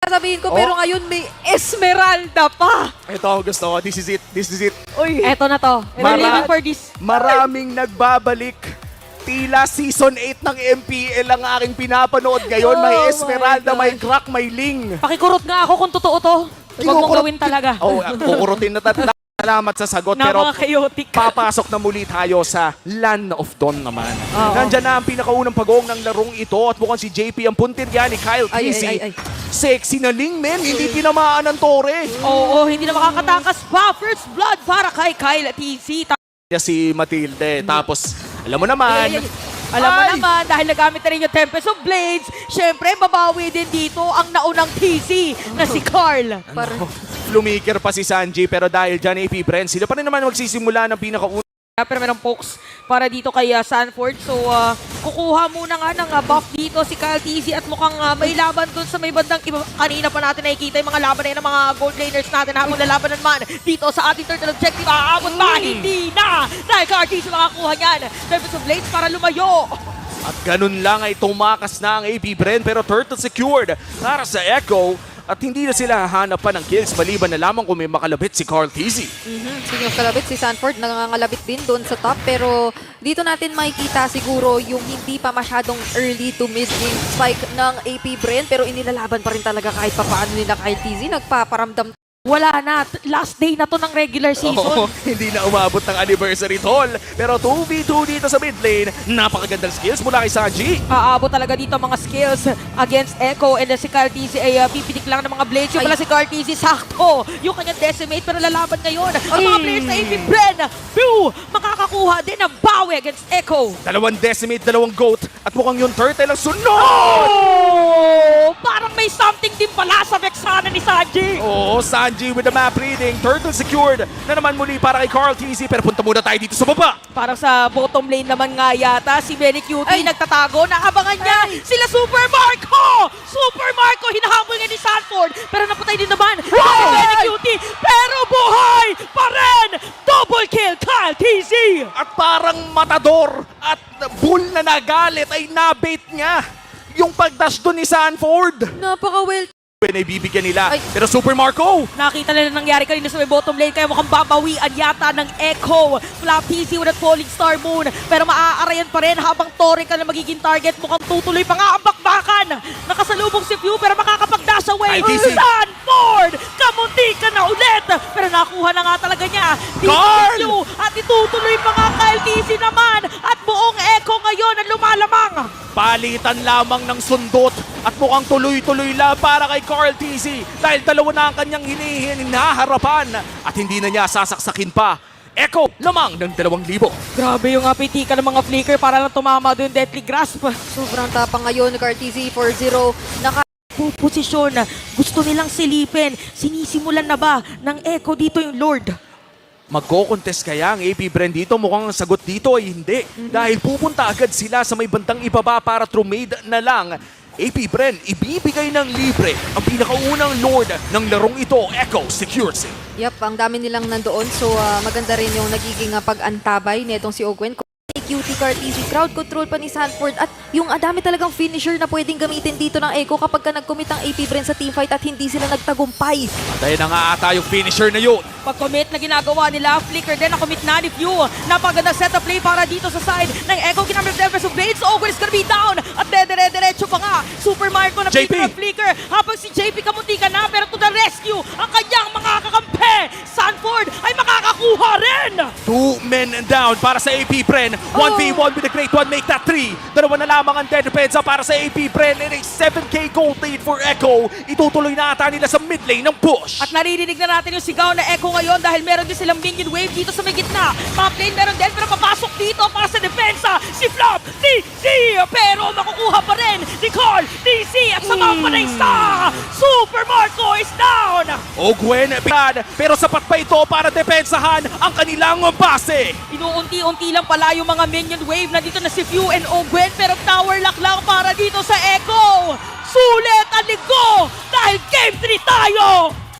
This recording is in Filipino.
sasabihin ko, pero ngayon may Esmeralda pa. Ito ang gusto ko. This is it. This is it. Uy, Eto na to. We're living for this. Maraming nagbabalik. Tila season 8 ng MPL ang aking pinapanood ngayon. May Oh Esmeralda, my may Crack, may Ling. Pakikurot nga ako kung totoo to. Huwag mong gawin talaga. Oh, kukurutin na tayo. Salamat sa sagot. Na Pero mga chaotic. papasok na muli tayo sa Land of Dawn naman. Oo. Nandyan na ang pinakaunang pagong ng larong ito at mukhang si JP ang puntirya ni Kyle Ay, Casey. ay, ay, ay. Sexy na Ling, men. Hindi tinamaan ng tore. Oo, hindi na makakatakas pa. First blood para kay Kyle TC. Niya si Matilde. Tapos, alam mo naman, Ay, ay, Alam mo Ay! naman, dahil nagamit na rin yung Tempest of Blades, syempre, babawi din dito ang naunang TC na si Carl. lumikir pa si Sanji. Pero dahil dyan, AP Brent, sila pa rin naman magsisimula ng pinakaunang. Pero merong pokes para dito kay Sanford. So, kukuha muna nga ng buff dito si Kyle TC at mukhang may laban dun sa may bandang iba. Kanina pa natin nakikita yung mga laban na yun ng mga gold laners natin habang lalaban naman dito sa ating turtle objective. Aabot ba? Hindi na! Dahil Kyle TC makakuha niyan. Tempest of Blades para lumayo. At ganun lang ay tumakas na ang AP Brent. Pero turtle secured para sa Echo. At hindi na sila hahanap pa ng kills maliban na lamang kung may makalabit si Carl TC. Sige, kalabit si Sanford, nangangalabit din doon sa top. Pero dito natin makikita siguro yung hindi pa masyadong early to mid-game spike ng AP Brent. Pero inilalaban pa rin talaga kahit papaano nila Kyle TZ. Nagpaparamdam. Wala na. Last day na to ng regular season. Oo, hindi na umabot ng anniversary toll. Pero 2v2 dito sa mid lane. Napakagandang skills mula kay Sanji. Aabot talaga dito ang mga skills against Echo and si Carl TC ay pipitik lang ng mga blades. Yung Ay. pala si Carl TC, sakto! Yung kanyang decimate pero lalaban ngayon. Ang mga players na AP Bren, makakakuha din ng bawi against Echo. Dalawang decimate, dalawang goat. At mukhang yung turtle ang sunod! Oh! Parang may something din pala sa Vexana ni Sanji. Oo, Sanji with the map reading. Turtle secured na naman muli para kay Carl TC. Pero punta muna tayo dito sa baba. Parang sa bottom lane naman nga yata, si Benny Cutie Ay. nagtatago. Naabangan niya sila Super Marco! Super Marco, hinahabol nga ni Sanford. Pero napatay din naman si Benny Cutie. Pero buhay pa rin! Double kill, Kyle TC! At parang matador at bull na nagalit ay nabait niya yung pagdash doon ni Sanford. Napaka-well. Na ibibigyan nila. Ay. Pero Super Marco, Nakita na nangyari kanina sa may bottom lane kaya mukhang babawian yata ng Echo. Flap TC with a falling star moon. Pero maaarayan pa rin habang Torika na magiging target. Mukhang tutuloy pa nga ang bakbakan. Nakasalubong si Few pero makakapag-dash away. Ay, TC. Sanford! Kamunti ka na ulit! Pero nakuha na nga talaga niya. Dito si Carl! Few at itutuloy pa nga Kyle TC naman. At buong Echo ngayon ang lumalamang. palitan lamang ng sundot at mukhang tuloy-tuloy lang para kay Carl TC dahil dalawa na ang kanyang hinaharapan at hindi na niya sasaksakin pa. Echo lamang ng 2,000. Grabe yung apitikan ng mga flicker para lang tumama doon deadly grasp. Sobrang tapang ngayon ng RTZ 4-0. Posisyon, gusto nilang silipin. Sinisimulan na ba ng Echo dito yung Lord? Magko-contest kaya ang AP Bren dito? Mukhang ang sagot dito ay hindi. Dahil pupunta agad sila sa may bandang ibaba para true made na lang. AP Bren, ibibigay ng libre ang pinakaunang Lord ng larong ito, Echo Secures. Yep, ang dami nilang nandoon. So maganda rin yung nagiging pag-antabay nitong si Ogwen. Cutie RTZ, crowd control pa ni Sanford at yung dami talagang finisher na pwedeng gamitin dito ng Echo kapag ka nag-commit ang AP Bren sa teamfight at hindi sila nagtagumpay. At ayun na nga ata yung finisher na yun. Pag-commit na ginagawa nila, flicker din ang commit na ni Few. Napaganda setup play para dito sa side ng Echo. Ginamit ng Tempest of Blades. Ogwen is gonna be down. At dedere-derecho pa nga. Super Marco na JP! flicker ng flicker. Habang si JP kamunti ka na pero to the rescue. Ang kanyang mga kakampi. Sanford ay makakakuha rin. 2 men down para sa AP Bren. 1v1 with the Great One, make that 3. Dalawa na lamang ang dead depensa para sa AP Bren and a 7k gold lead for Echo. Itutuloy na ata nila sa mid lane ng push. At naririnig na natin yung sigaw na Echo ngayon dahil meron din silang minion wave dito sa may gitna. Top lane meron din pero papasok dito para sa depensa si Flop TC pero makukuha pa rin ni Carl TC at sa mga panaysta. Super Marco is down! Ogwen, pero sapat pa ito para depensahan ang kanilang base. Inuunti-unti lang pala yung mga minion wave na dito na si Few and Ogwen pero tower lock lang para dito sa Echo. Sulit ang ligo dahil game 3 tayo!